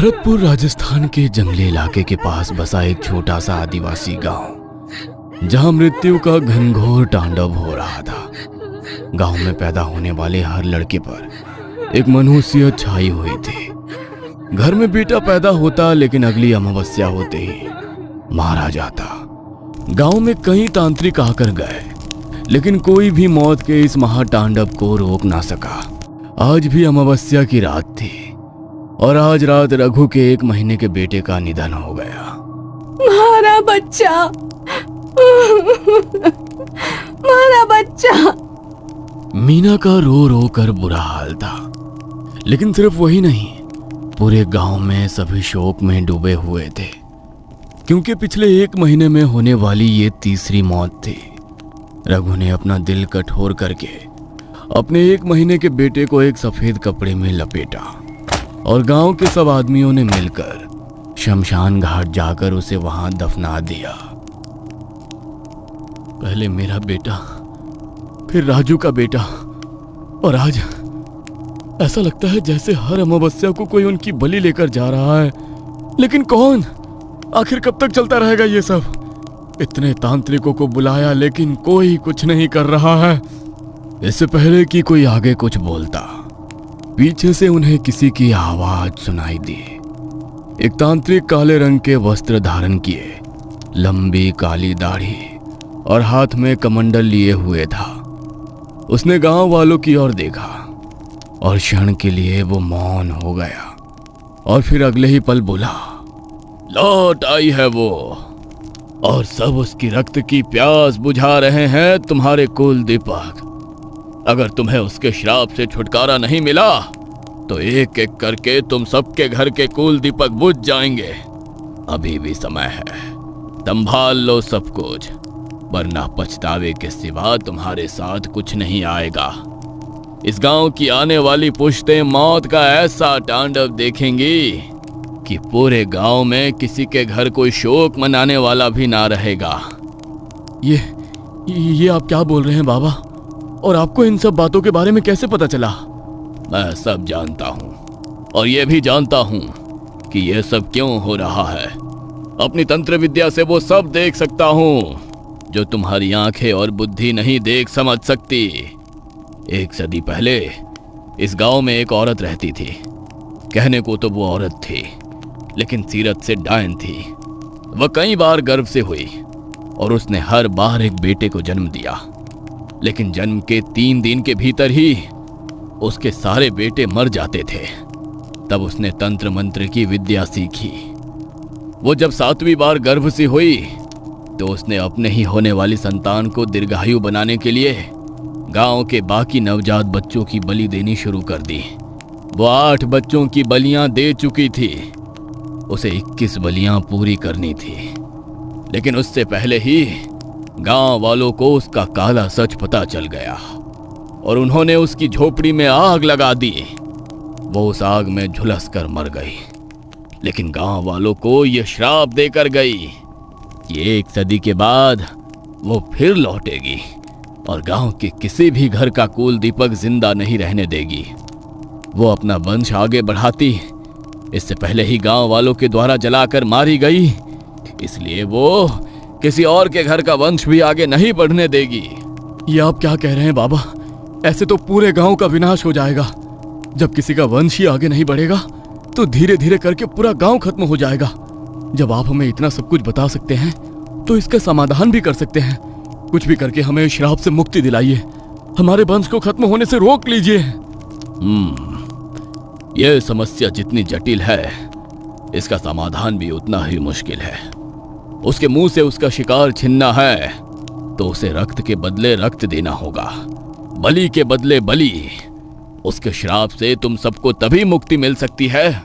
भरतपुर राजस्थान के जंगली इलाके के पास बसा एक छोटा सा आदिवासी गांव, जहां मृत्यु का घनघोर तांडव हो रहा था। गांव में पैदा होने वाले हर लड़के पर एक मनहूसियत छाई हुई थी। घर में बेटा पैदा होता, लेकिन अगली अमावस्या होते ही मारा जाता। गांव में कई तांत्रिक आकर गए, लेकिन कोई भी मौत के इस महातांडव को रोक ना सका। आज भी अमावस्या की रात थी और आज रात रघु के 1 महीने के बेटे का निधन हो गया। मारा बच्चा, मारा बच्चा। मीना का रो रो कर बुरा हाल था, लेकिन सिर्फ वही नहीं, पूरे गांव में सभी शोक में डूबे हुए थे, क्योंकि पिछले 1 महीने में होने वाली ये तीसरी मौत थी। रघु ने अपना दिल कठोर करके अपने 1 महीने के बेटे को एक सफेद कपड़े में लपेटा और गांव के सब आदमियों ने मिलकर शमशान घाट जाकर उसे वहां दफना दिया। पहले मेरा बेटा, फिर राजू का बेटा, और आज ऐसा लगता है जैसे हर अमावस्या को कोई उनकी बलि लेकर जा रहा है। लेकिन कौन? आखिर कब तक चलता रहेगा ये सब? इतने तांत्रिकों को बुलाया, लेकिन कोई कुछ नहीं कर रहा है। इससे पहले कि कोई आगे कुछ बोलता, पीछे से उन्हें किसी की आवाज सुनाई दी। एक तांत्रिक काले रंग के वस्त्र धारण किए, लंबी काली दाढ़ी और हाथ में कमंडल लिए हुए था। उसने गांव वालों की ओर देखा और क्षण के लिए वो मौन हो गया, और फिर अगले ही पल बोला, लौट आई है वो, और सब उसकी रक्त की प्यास बुझा रहे हैं तुम्हारे कुल दीपक। अगर तुम्हें उसके श्राप से छुटकारा नहीं मिला तो एक एक करके तुम सबके घर के कुल दीपक बुझ जाएंगे। अभी भी समय है, संभाल लो सब कुछ, वरना पछतावे के सिवा तुम्हारे साथ कुछ नहीं आएगा। इस गांव की आने वाली पुश्तें मौत का ऐसा तांडव देखेंगी कि पूरे गांव में किसी के घर कोई शोक मनाने वाला भी ना रहेगा। ये आप क्या बोल रहे हैं बाबा? और आपको इन सब बातों के बारे में कैसे पता चला? मैं सब जानता हूँ, और ये भी जानता हूँ कि ये सब क्यों हो रहा है। अपनी तंत्र विद्या से वो सब देख सकता हूँ जो तुम्हारी आंखें और बुद्धि नहीं देख समझ सकती। 1 सदी पहले इस गांव में एक औरत रहती थी। कहने को तो वो औरत थी, लेकिन सीरत से डायन थी। वह कई बार गर्भ से हुई और उसने हर बार एक बेटे को जन्म दिया, लेकिन जन्म के 3 दिन के भीतर ही उसके सारे बेटे मर जाते थे। तब उसने तंत्र मंत्र की विद्या सीखी। वो जब 7वीं बार गर्भ से हुई तो उसने अपने ही होने वाली संतान को दीर्घायु बनाने के लिए गांव के बाकी नवजात बच्चों की बलि देनी शुरू कर दी। वो 8 बच्चों की बलियां दे चुकी थी। उसे 21 बलियां पूरी करनी थी, लेकिन उससे पहले ही गांव वालों को उसका काला सच पता चल गया और उन्होंने उसकी झोपड़ी में आग लगा दी। वो उस आग में झुलस कर मर गई, लेकिन गांव वालों को यह श्राप देकर गई कि 1 सदी के बाद वो फिर लौटेगी और गांव के किसी भी घर का कुल दीपक जिंदा नहीं रहने देगी। वो अपना वंश आगे बढ़ाती, इससे पहले ही गांव वालों के द्वारा जलाकर मारी गई, इसलिए वो किसी और के घर का वंश भी आगे नहीं बढ़ने देगी। ये आप क्या कह रहे हैं बाबा? ऐसे तो पूरे गांव का विनाश हो जाएगा। जब किसी का वंश ही आगे नहीं बढ़ेगा तो धीरे धीरे करके पूरा गांव खत्म हो जाएगा। जब आप हमें इतना सब कुछ बता सकते हैं तो इसका समाधान भी कर सकते हैं। कुछ भी करके हमें श्राप से मुक्ति दिलाइए, हमारे वंश को खत्म होने से रोक लीजिए। यह समस्या जितनी जटिल है, इसका समाधान भी उतना ही मुश्किल है। उसके मुंह से उसका शिकार छीनना है तो उसे रक्त के बदले रक्त देना होगा, बलि के बदले बलि। उसके श्राप से तुम सबको तभी मुक्ति मिल सकती है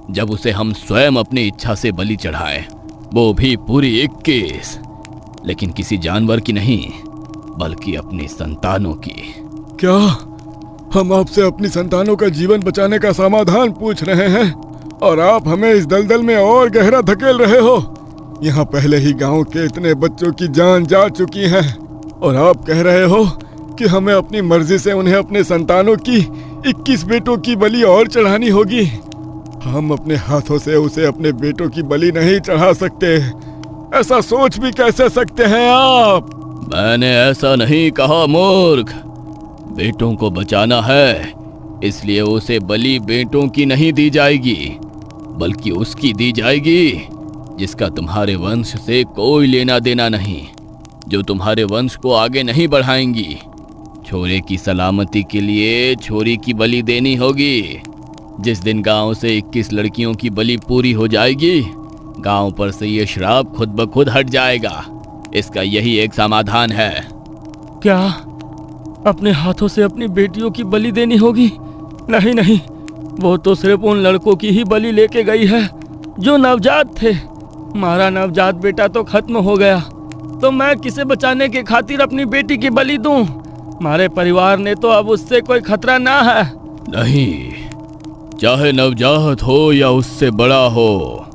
जब उसे हम स्वयं अपनी इच्छा से बलि चढ़ाएं, वो भी पूरी 21, लेकिन किसी जानवर की नहीं, बल्कि अपनी संतानों की। क्या हम आपसे अपनी संतानों का जीवन बचाने का समाधान पूछ रहे हैं और आप हमें इस दलदल में और गहरा धकेल रहे हो? यहाँ पहले ही गांव के इतने बच्चों की जान जा चुकी है और आप कह रहे हो कि हमें अपनी मर्जी से उन्हें अपने संतानों की 21 बेटों की बलि और चढ़ानी होगी। हम अपने हाथों से उसे अपने बेटों की बलि नहीं चढ़ा सकते। ऐसा सोच भी कैसे सकते हैं आप? मैंने ऐसा नहीं कहा मूर्ख। बेटों को बचाना है, इसलिए उसे बलि बेटों की नहीं दी जाएगी, बल्कि उसकी दी जाएगी जिसका तुम्हारे वंश से कोई लेना देना नहीं, जो तुम्हारे वंश को आगे नहीं बढ़ाएंगी। छोरे की सलामती के लिए छोरी की बलि देनी होगी। जिस दिन गांव से 21 लड़कियों की बलि पूरी हो जाएगी, गांव पर से ये श्राप खुद ब खुद हट जाएगा। इसका यही एक समाधान है। क्या अपने हाथों से अपनी बेटियों की बलि देनी होगी? नहीं नहीं, वो तो सिर्फ उन लड़कों की ही बलि लेके गई है जो नवजात थे। हमारा नवजात बेटा तो खत्म हो गया, तो मैं किसे बचाने के खातिर अपनी बेटी की बलि दूं? हमारे परिवार ने तो अब उससे कोई खतरा ना है। नहीं, चाहे नवजात हो या उससे बड़ा हो,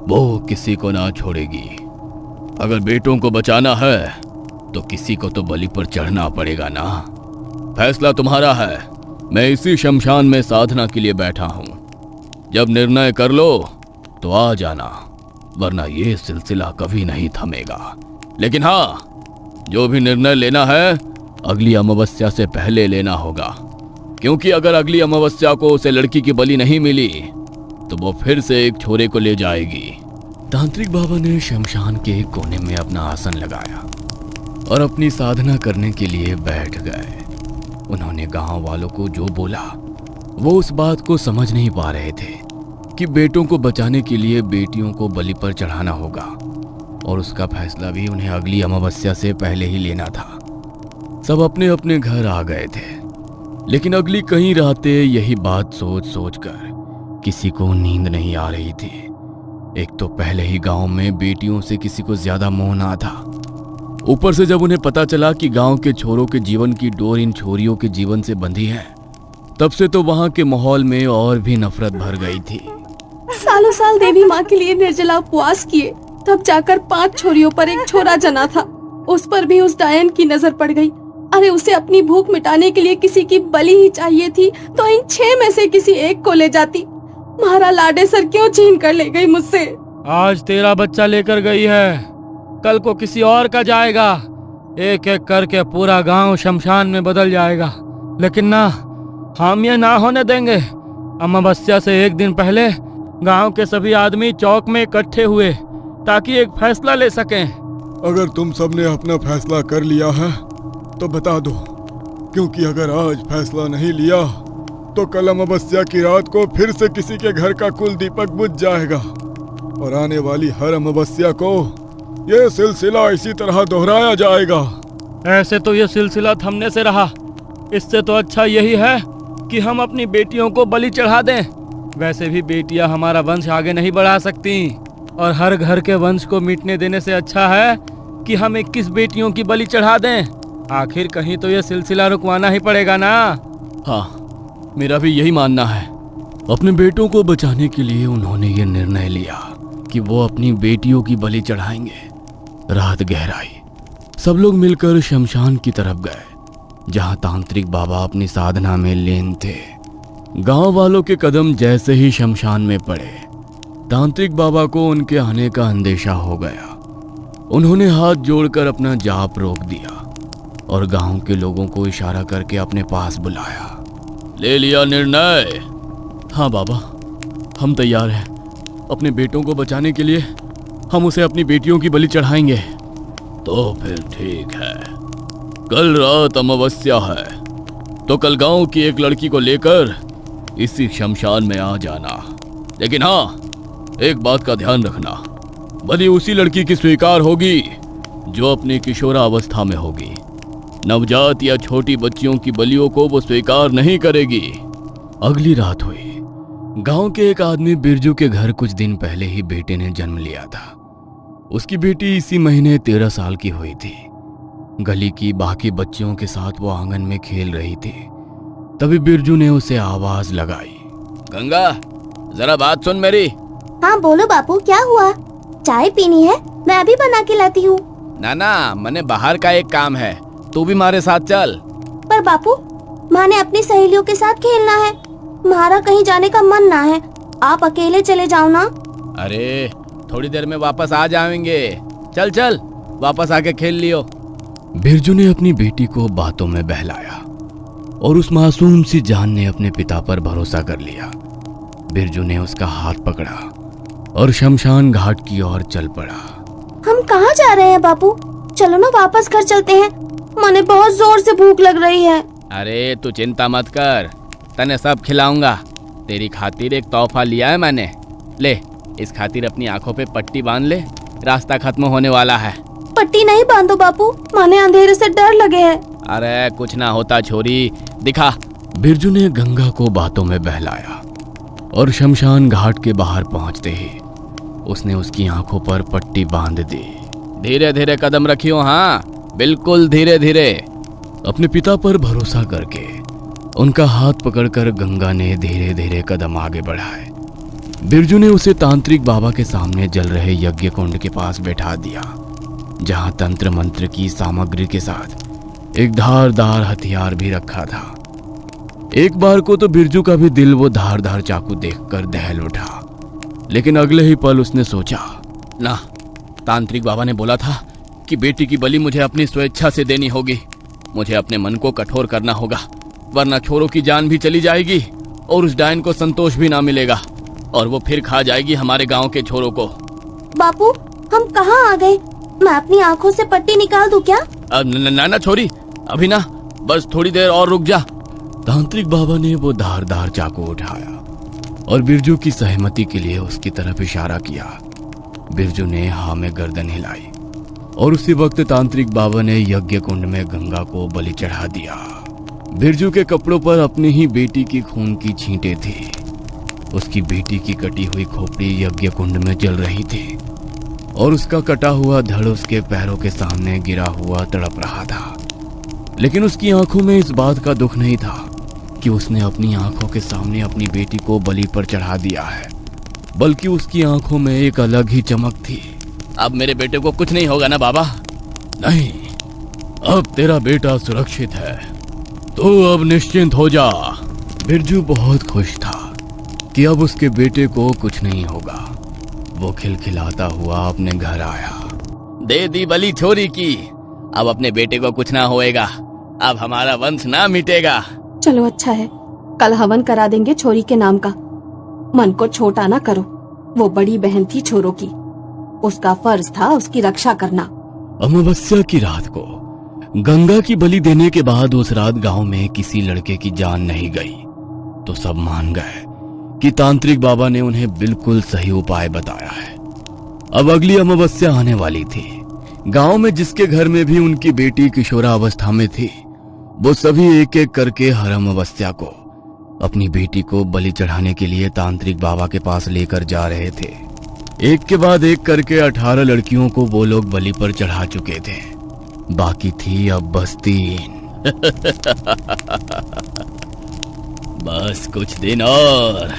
वो किसी को ना छोड़ेगी। अगर बेटों को बचाना है तो किसी को तो बलि पर चढ़ना पड़ेगा ना। फैसला तुम्हारा है। मैं इसी शमशान में साधना के लिए बैठा हूं। जब निर्णय कर लो तो आ जाना, वरना ये सिलसिला कभी नहीं थमेगा। लेकिन हाँ, जो भी निर्णय लेना है अगली अमावस्या से पहले लेना होगा, क्योंकि अगर अगली अमावस्या को उसे लड़की की बलि नहीं मिली तो वो फिर से एक छोरे को ले जाएगी। तांत्रिक बाबा ने शमशान के एक कोने में अपना आसन लगाया और अपनी साधना करने के लिए बैठ गए। उन्होंने गांव वालों को जो बोला वो उस बात को समझ नहीं पा रहे थे कि बेटों को बचाने के लिए बेटियों को बलि पर चढ़ाना होगा, और उसका फैसला भी उन्हें अगली अमावस्या से पहले ही लेना था। सब अपने अपने घर आ गए थे, लेकिन अगली कई रातें यही बात सोच सोच कर किसी को नींद नहीं आ रही थी। एक तो पहले ही गांव में बेटियों से किसी को ज्यादा मोह ना था, ऊपर से जब उन्हें पता चला कि गांव के छोरों के जीवन की डोर इन छोरियों के जीवन से बंधी है, तब से तो वहां के माहौल में और भी नफरत भर गई थी। सालों साल देवी माँ के लिए निर्जला उपवास किए, तब जाकर 5 छोरियों पर एक छोरा जना था। उस पर भी उस डायन की नजर पड़ गई। अरे उसे अपनी भूख मिटाने के लिए किसी की बलि ही चाहिए थी, तो इन 6 में से किसी एक को ले जाती। महारा लाडे सर क्यों छीन कर ले गई मुझसे? आज तेरा बच्चा लेकर गई है, कल को किसी और का जाएगा। एक एक करके पूरा गांव शमशान में बदल जाएगा। लेकिन ना, हम ये ना होने देंगे। अमावस्या से एक दिन पहले गांव के सभी आदमी चौक में इकट्ठे हुए ताकि एक फैसला ले सकें। अगर तुम सबने अपना फैसला कर लिया है तो बता दो, क्योंकि अगर आज फैसला नहीं लिया तो कल अमावस्या की रात को फिर से किसी के घर का कुल दीपक बुझ जाएगा, और आने वाली हर अमावस्या को ये सिलसिला इसी तरह दोहराया जाएगा। ऐसे तो ये सिलसिला थमने से रहा। इससे तो अच्छा यही है कि हम अपनी बेटियों को बलि चढ़ा दें। वैसे भी बेटियां हमारा वंश आगे नहीं बढ़ा सकती, और हर घर के वंश को मिटने देने से अच्छा है कि हम 21 बेटियों की बलि चढ़ा दें। आखिर कहीं तो ये सिलसिला रुकवाना ही पड़ेगा ना। हाँ, मेरा भी यही मानना है। अपने बेटों को बचाने के लिए उन्होंने ये निर्णय लिया कि वो अपनी बेटियों की बलि चढ़ाएंगे। रात गहराई, सब लोग मिलकर शमशान की तरफ गए, जहां तांत्रिक बाबा अपनी साधना में लीन थे। गांव वालों के कदम जैसे ही शमशान में पड़े, तांत्रिक बाबा को उनके आने का अंदेशा हो गया। उन्होंने हाथ जोड़कर अपना जाप रोक दिया और गांव के लोगों को इशारा करके अपने पास बुलाया। ले लिया निर्णय? हाँ बाबा, हम तैयार हैं। अपने बेटों को बचाने के लिए हम उसे अपनी बेटियों की बलि चढ़ाएंगे। तो फिर ठीक है, कल रात अमावस्या है, तो कल गांव की एक लड़की को लेकर इसी शमशान में आ जाना। लेकिन हाँ, एक बात का ध्यान रखना, बलि उसी लड़की की स्वीकार होगी जो अपनी किशोरावस्था में होगी। नवजात या छोटी बच्चियों की बलियों को वो स्वीकार नहीं करेगी। अगली रात हुई। गांव के एक आदमी बिरजू के घर कुछ दिन पहले ही बेटे ने जन्म लिया था। उसकी बेटी इसी महीने 13 साल की हुई थी। गली की बाकी बच्चियों के साथ वो आंगन में खेल रही थी। तभी बिरजू ने उसे आवाज लगाई। गंगा, जरा बात सुन मेरी। हाँ बोलो बापू, क्या हुआ? चाय पीनी है? मैं अभी बना के लाती हूँ। ना, मने बाहर का एक काम है, तू भी हमारे साथ चल। पर बापू, माँ ने अपनी सहेलियों के साथ खेलना है। हमारा कहीं जाने का मन ना है। आप अकेले चले जाओ ना। अरे थोड़ी देर में वापस आ जाएंगे, चल चल वापस आके खेल लियो। बिरजू ने अपनी बेटी को बातों में बहलाया और उस मासूम सी जान ने अपने पिता पर भरोसा कर लिया। बिरजू ने उसका हाथ पकड़ा और शमशान घाट की ओर चल पड़ा। हम कहाँ जा रहे हैं बापू? चलो ना वापस घर चलते हैं, मने बहुत जोर से भूख लग रही है। अरे तू चिंता मत कर, तने सब खिलाऊंगा। तेरी खातिर एक तोहफा लिया है मैंने, ले इस खातिर अपनी आंखों पे पट्टी बांध ले, रास्ता खत्म होने वाला है। पट्टी नहीं बांधो बापू, मने अंधेरे से डर लगे है। अरे कुछ ना होता छोरी, दिखा। बिरजू ने गंगा को बातों में बहलाया और शमशान घाट के बाहर पहुंचते ही उसने उसकी आंखों पर पट्टी बांध दी। धीरे धीरे कदम रखियो, हाँ बिल्कुल धीरे धीरे। अपने पिता पर भरोसा करके उनका हाथ पकड़कर गंगा ने धीरे धीरे कदम आगे बढ़ाए। बिरजू ने उसे तांत्रिक बाबा के सामने जल रहे यज्ञ कुंड के पास बैठा दिया, जहां तंत्र मंत्र की सामग्री के साथ एक धारदार हथियार भी रखा था। एक बार को तो बिरजू का भी दिल वो धारदार चाकू देखकर दहल उठा, लेकिन अगले ही पल उसने सोचा, ना, तांत्रिक बाबा ने बोला था कि बेटी की बलि मुझे अपनी स्वेच्छा से देनी होगी। मुझे अपने मन को कठोर करना होगा, वरना छोरों की जान भी चली जाएगी और उस डायन को संतोष भी ना मिलेगा और वो फिर खा जाएगी हमारे गांव के छोरों को। बापू हम कहाँ आ गए? मैं अपनी आँखों से पट्टी निकाल दूं क्या? ना छोरी, अभी ना, बस थोड़ी देर और रुक जा। तांत्रिक बाबा ने वो धारदार चाकू उठाया और बिरजू की सहमति के लिए उसकी तरफ इशारा किया। बिरजू ने हाँ में गर्दन हिलाई और उसी वक्त तांत्रिक बाबा ने यज्ञ कुंड में गंगा को बलि चढ़ा दिया। बिरजू के कपड़ों पर अपनी ही बेटी की खून की छींटें थी। उसकी बेटी की कटी हुई खोपड़ी यज्ञ कुंड में जल रही थी और उसका कटा हुआ धड़ उसके पैरों के सामने गिरा हुआ तड़प रहा था। लेकिन उसकी आंखों में इस बात का दुख नहीं था कि उसने अपनी आंखों के सामने अपनी बेटी को बलि पर चढ़ा दिया है, बल्कि उसकी आंखों में एक अलग ही चमक थी। अब मेरे बेटे को कुछ नहीं होगा ना बाबा? नहीं, अब तेरा बेटा सुरक्षित है, तो अब निश्चिंत हो जा। बिरजू बहुत खुश था कि अब उसके बेटे को कुछ नहीं होगा। वो खिलखिलाता हुआ अपने घर आया। दे दी बलि छोरी की, अब अपने बेटे को कुछ ना होएगा, अब हमारा वंश ना मिटेगा। चलो अच्छा है, कल हवन करा देंगे छोरी के नाम का। मन को छोटा ना करो, वो बड़ी बहन थी छोरों की, उसका फर्ज था उसकी रक्षा करना। अमावस्या की रात को गंगा की बलि देने के बाद उस रात गांव में किसी लड़के की जान नहीं गई, तो सब मान गए कि तांत्रिक बाबा ने उन्हें बिल्कुल सही उपाय बताया है। अब अगली अमावस्या आने वाली थी। गांव में जिसके घर में भी उनकी बेटी किशोरावस्था में थी, वो सभी एक एक करके हर अमावस्या को अपनी बेटी को बलि चढ़ाने के लिए तांत्रिक बाबा के पास लेकर जा रहे थे। एक के बाद एक करके 18 लड़कियों को वो लोग बलि पर चढ़ा चुके थे। बाकी थी अब बस 3। बस कुछ दिन और,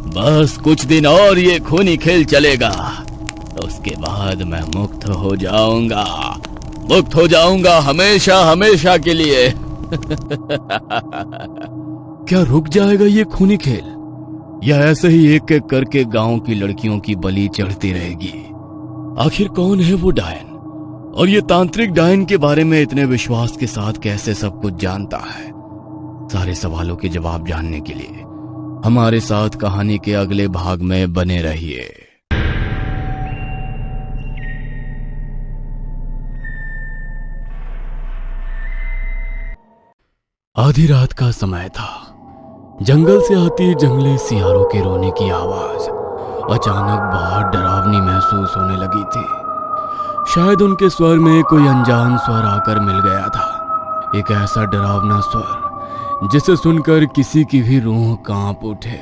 बस कुछ दिन और ये खूनी खेल चलेगा, उसके बाद मैं मुक्त हो जाऊंगा, मुक्त हो जाऊंगा हमेशा हमेशा के लिए। क्या रुक जाएगा ये खूनी खेल, या ऐसे ही एक एक करके गांव की लड़कियों की बलि चढ़ती रहेगी? आखिर कौन है वो डायन, और ये तांत्रिक डायन के बारे में इतने विश्वास के साथ कैसे सब कुछ जानता है? सारे सवालों के जवाब जानने के लिए हमारे साथ कहानी के अगले भाग में बने रहिए। आधी रात का समय था। जंगल से आती जंगली सियारों के रोने की आवाज अचानक बहुत डरावनी महसूस होने लगी थी। शायद उनके स्वर में कोई अनजान स्वर आकर मिल गया था, एक ऐसा डरावना स्वर जिसे सुनकर किसी की भी रूह कांप उठे।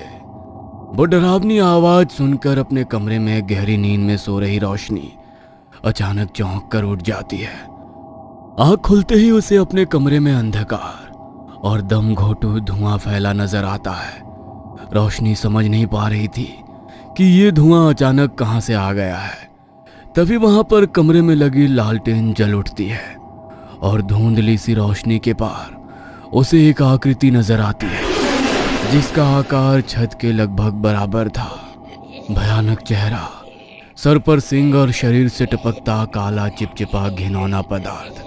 वो डरावनी आवाज सुनकर अपने कमरे में गहरी नींद में सो रही रोशनी अचानक चौंक कर उठ जाती है। आंख खुलते ही उसे अपने कमरे में अंधकार और दम घोटू धुआं फैला नजर आता है। रोशनी समझ नहीं पा रही थी कि ये धुआं अचानक कहां से आ गया है। तभी वहां पर कमरे में लगी लालटेन जल उठती है और धुंधली सी रोशनी के पार उसे एक आकृति नजर आती है जिसका आकार छत के लगभग बराबर था। भयानक चेहरा, सर पर सिंग और शरीर से टपकता काला चिपचिपा घिनौना पदार्थ,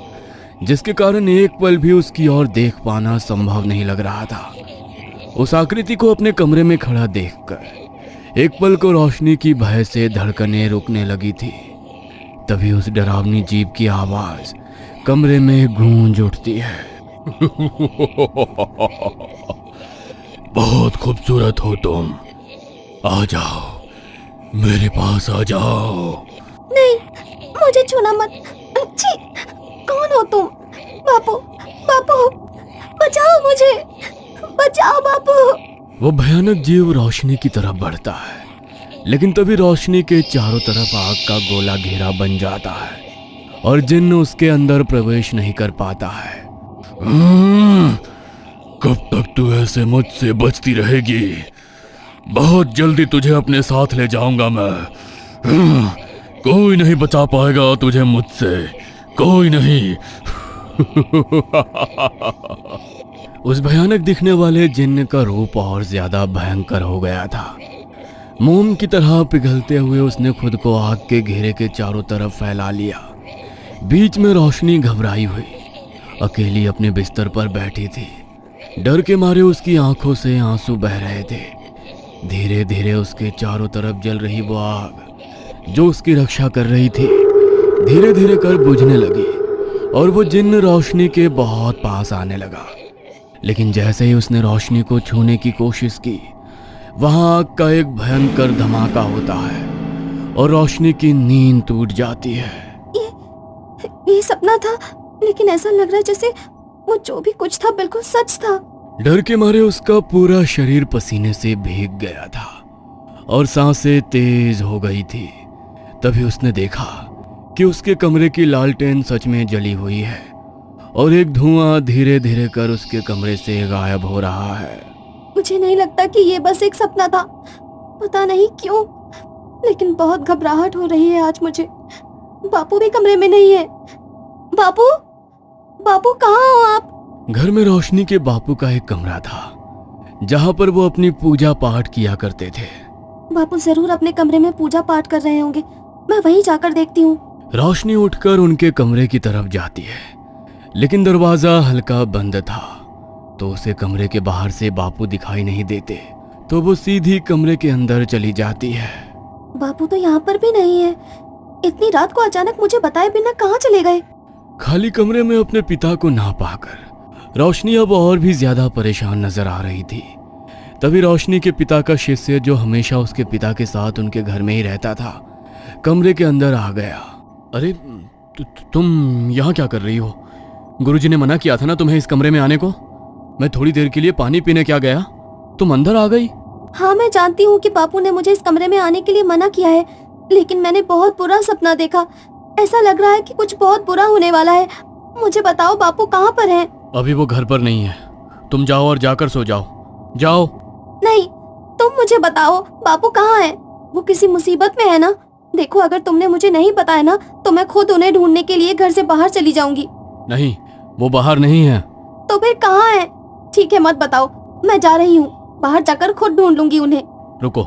जिसके कारण एक पल भी उसकी ओर देख पाना संभव नहीं लग रहा था। उस आकृति को अपने कमरे में खड़ा देखकर एक पल को रोशनी की भय से धड़कनें रुकने लगी थी। तभी उस डरावनी जीभ की आवाज कमरे में गूंज उठती है। बहुत खूबसूरत हो तुम, आ जाओ, मेरे पास आ जाओ। नहीं, मुझे छूना मत। छी, कौन हो तुम? बापू, बापू, बचाओ मुझे, बचाओ बापू। वो भयानक जीव रोशनी की तरफ बढ़ता है, लेकिन तभी रोशनी के चारों तरफ आग का गोला घेरा बन जाता है और जिन्न उसके अंदर प्रवेश नहीं कर पाता है। कब तक तू ऐसे मुझसे बचती रहेगी? बहुत जल्दी तुझे अपने साथ ले जाऊंगा मैं। कोई नहीं बचा पाएगा तुझे मुझसे, कोई नहीं। उस भयानक दिखने वाले जिन्न का रूप और ज्यादा भयंकर हो गया था। मोम की तरह पिघलते हुए उसने खुद को आग के घेरे के चारों तरफ फैला लिया। बीच में रोशनी घबराई हुई अकेली अपने बिस्तर पर बैठी थी। डर के मारे उसकी आंखों से आंसू बह रहे थे। धीरे धीरे उसके चारों तरफ जल रही वो आग जो उसकी रक्षा कर रही थी धीरे धीरे कर बुझने लगी और वो जिन्न रोशनी के बहुत पास आने लगा। लेकिन जैसे ही उसने रोशनी को छूने की कोशिश की, वहां आग का एक भयंकर धमाका होता है और रोशनी की नींद टूट जाती है। ये सपना था, लेकिन ऐसा लग रहा है जैसे वो जो भी कुछ था बिल्कुल सच था। डर के मारे उसका पूरा शरीर पसीने से भीग गया था और सांसें तेज हो गई थी। तभी उसने देखा कि उसके कमरे की लालटेन सच में जली हुई है और एक धुआं धीरे धीरे कर उसके कमरे से गायब हो रहा है। मुझे नहीं लगता कि ये बस एक सपना था, पता नहीं क्यों, लेकिन बहुत घबराहट हो रही है आज मुझे। बापू भी कमरे में नहीं है। बापू, बापू कहाँ हो आप? घर में रोशनी के बापू का एक कमरा था जहां पर वो अपनी पूजा पाठ किया करते थे। बापू जरूर अपने कमरे में पूजा पाठ कर रहे होंगे, मैं वहीं जाकर देखती हूँ। रोशनी उठकर उनके कमरे की तरफ जाती है, लेकिन दरवाजा हल्का बंद था तो उसे कमरे के बाहर से बापू दिखाई नहीं देते। तो वो सीधी कमरे के अंदर चली जाती है। बापू तो यहाँ पर भी नहीं है। इतनी रात को अचानक मुझे बताए बिना कहाँ चले गए? खाली कमरे में अपने पिता को ना पाकर रोशनी अब और भी ज्यादा परेशान नजर आ रही थी। तभी रोशनी के पिता का शिष्य, जो हमेशा उसके पिता के साथ उनके घर में ही रहता था, कमरे के अंदर आ गया। अरे तुम यहाँ क्या कर रही हो? गुरुजी ने मना किया था ना तुम्हें इस कमरे में आने को। मैं थोड़ी देर के लिए पानी पीने क्या गया, तुम अंदर आ गई। हाँ, मैं जानती हूँ कि बापू ने मुझे इस कमरे में आने के लिए मना किया है, लेकिन मैंने बहुत बुरा सपना देखा। ऐसा लग रहा है कि कुछ बहुत बुरा होने वाला है। मुझे बताओ बापू कहाँ पर हैं? अभी वो घर पर नहीं है, तुम जाओ और जाकर सो जाओ। जाओ। नहीं, तुम मुझे बताओ बापू कहाँ हैं? वो किसी मुसीबत में है ना? देखो, अगर तुमने मुझे नहीं बताया ना तो मैं खुद उन्हें ढूंढने के लिए घर से बाहर चली जाऊंगी। नहीं, वो बाहर नहीं है। तो फिर कहाँ है? ठीक है, मत बताओ, मैं जा रही हूँ, बाहर जाकर खुद ढूंढ लूंगी उन्हें। रुको,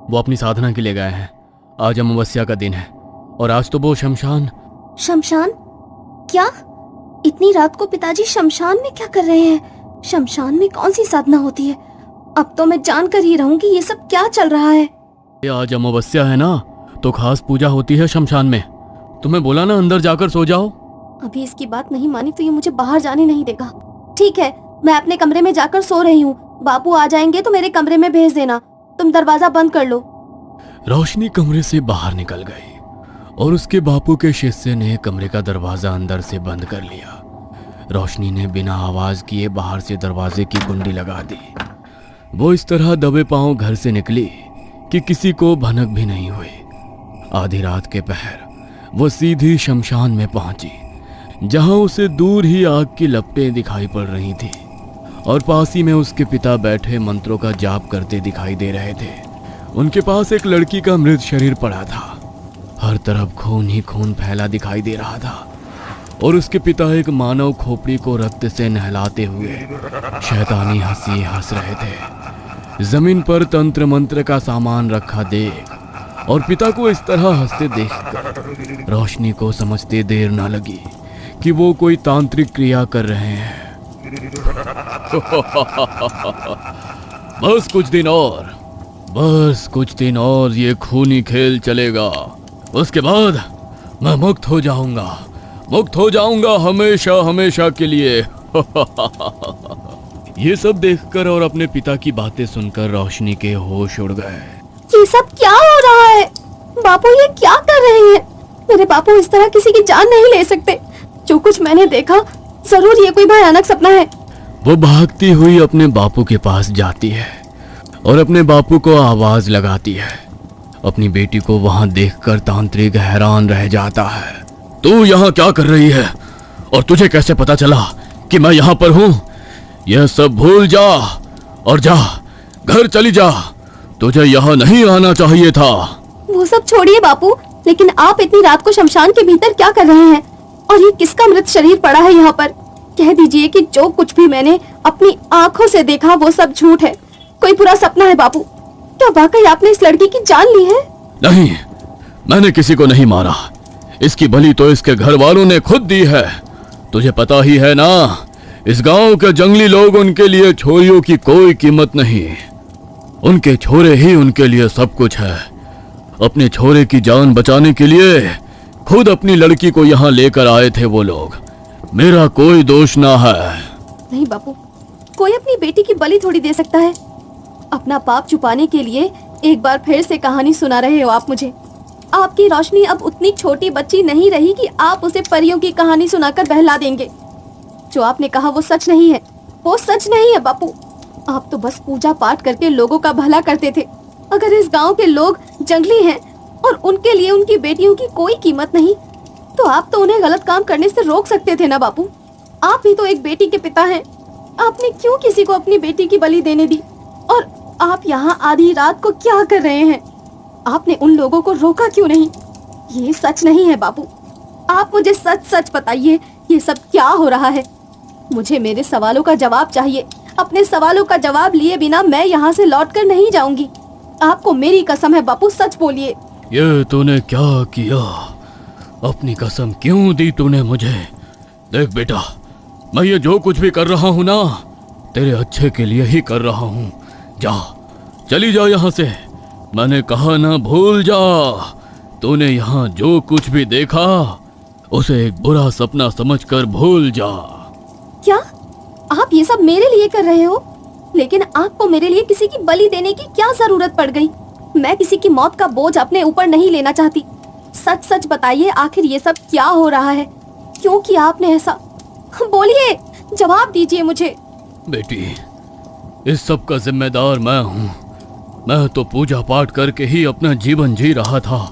वो अपनी साधना के लिए गए हैं। आज अमावस्या का दिन है और आज तो वो शमशान। शमशान? क्या? इतनी रात को पिताजी शमशान में क्या कर रहे हैं? शमशान में कौन सी साधना होती है? अब तो मैं जान कर ही रहूंगी ये सब क्या चल रहा है। ये आज अमावस्या है ना, तो खास पूजा होती है शमशान में। तुम्हें बोला ना अंदर जाकर सो जाओ। अभी इसकी बात नहीं मानी तो ये मुझे बाहर जाने नहीं देगा। ठीक है, मैं अपने कमरे में जाकर सो रही हूँ। बापू आ जाएंगे तो मेरे कमरे में भेज देना। तुम दरवाजा बंद कर लो। रोशनी कमरे से बाहर निकल गई और उसके बापू के शिष्य ने कमरे का दरवाजा अंदर से बंद कर लिया। रोशनी ने बिना आवाज किए बाहर से दरवाजे की कुंडी लगा दी। वो इस तरह दबे पांव घर से निकली कि किसी को भनक भी नहीं हुई। आधी रात के पहर वो सीधी शमशान में पहुंची, जहां उसे दूर ही आग की लपटें दिखाई पड़ रही थी और पास ही में उसके पिता बैठे मंत्रों का जाप करते दिखाई दे रहे थे। उनके पास एक लड़की का मृत शरीर पड़ा था। हर तरफ खून ही खून फैला दिखाई दे रहा था और उसके पिता एक मानव खोपड़ी को रक्त से नहलाते हुए शैतानी हंसी हंस रहे थे। जमीन पर तंत्र मंत्र का सामान रखा देख और पिता को इस तरह हंसते देखकर रोशनी को समझते देर ना लगी कि वो कोई तांत्रिक क्रिया कर रहे हैं। बस कुछ दिन और ये खूनी खेल चलेगा। उसके बाद मैं मुक्त हो जाऊंगा हमेशा हमेशा के लिए। ये सब देखकर और अपने पिता की बातें सुनकर रोशनी के होश उड़ गए। ये सब क्या हो रहा है? बापू ये क्या कर रहे हैं? मेरे बापू इस तरह किसी की जान नहीं ले सकते। जो कुछ मैंने देखा, जरूर ये कोई भयानक सपना है। वो भागती हुई अपने बापू के पास जाती है और अपने बापू को आवाज लगाती है। अपनी बेटी को वहां देखकर तांत्रिक हैरान रह जाता है। तू यहाँ क्या कर रही है और तुझे कैसे पता चला कि मैं यहाँ पर हूँ? यह सब भूल जा और जा, घर चली जा। तुझे यहाँ नहीं आना चाहिए था। वो सब छोड़िए बापू, लेकिन आप इतनी रात को शमशान के भीतर क्या कर रहे हैं? और ये किसका मृत शरीर पड़ा है यहाँ पर? कह दीजिए कि जो कुछ भी मैंने अपनी आंखों से देखा वो सब झूठ है, कोई बुरा सपना है। बापू, क्या वाकई आपने इस लड़की की जान ली है? नहीं, मैंने किसी को नहीं मारा। इसकी बलि तो इसके घर वालों ने खुद दी है। तुझे पता ही है ना, इस गांव के जंगली लोग, उनके लिए छोरियों की कोई कीमत नहीं। उनके छोरे ही उनके लिए सब कुछ है। अपने छोरे की जान बचाने के लिए खुद अपनी लड़की को यहाँ लेकर आए थे वो लोग। मेरा कोई दोष ना है। नहीं बापू, कोई अपनी बेटी की बलि थोड़ी दे सकता है। अपना पाप छुपाने के लिए एक बार फिर से कहानी सुना रहे हो आप मुझे। आपकी रोशनी अब उतनी छोटी बच्ची नहीं रही कि आप उसे परियों की कहानी सुनाकर बहला देंगे। जो आपने कहा वो सच नहीं है, वो सच नहीं है बापू। आप तो बस पूजा पाठ करके लोगों का भला करते थे। अगर इस गांव के लोग जंगली हैं और उनके लिए उनकी बेटियों की कोई कीमत नहीं, तो आप तो उन्हें गलत काम करने से रोक सकते थे ना बापू। आप भी तो एक बेटी के पिता हैं। आपने क्यों किसी को अपनी बेटी की बलि देने दी? और आप यहाँ आधी रात को क्या कर रहे हैं? आपने उन लोगों को रोका क्यों नहीं? ये सच नहीं है बापू। आप मुझे सच सच बताइए, ये सब क्या हो रहा है? मुझे मेरे सवालों का जवाब चाहिए। अपने सवालों का जवाब लिए बिना मैं यहाँ से लौटकर नहीं जाऊंगी। आपको मेरी कसम है बापू, सच बोलिए। ये तूने क्या किया? अपनी कसम क्यों दी तूने मुझे? देख बेटा, मैं ये जो कुछ भी कर रहा हूँ ना, तेरे अच्छे के लिए ही कर रहा हूँ। जा, चली जा यहाँ से। मैंने कहा ना, भूल जा। तूने यहाँ जो कुछ भी देखा उसे एक बुरा सपना समझकर भूल जा। क्या आप ये सब मेरे लिए कर रहे हो? लेकिन आपको मेरे लिए किसी की बलि देने की क्या जरूरत पड़ गई? मैं किसी की मौत का बोझ अपने ऊपर नहीं लेना चाहती। सच सच बताइए, आखिर ये सब क्या हो रहा है? क्यों किया आपने ऐसा? बोलिए, जवाब दीजिए मुझे। बेटी, इस सब का जिम्मेदार मैं हूँ। मैं तो पूजा पाठ करके ही अपना जीवन जी रहा था।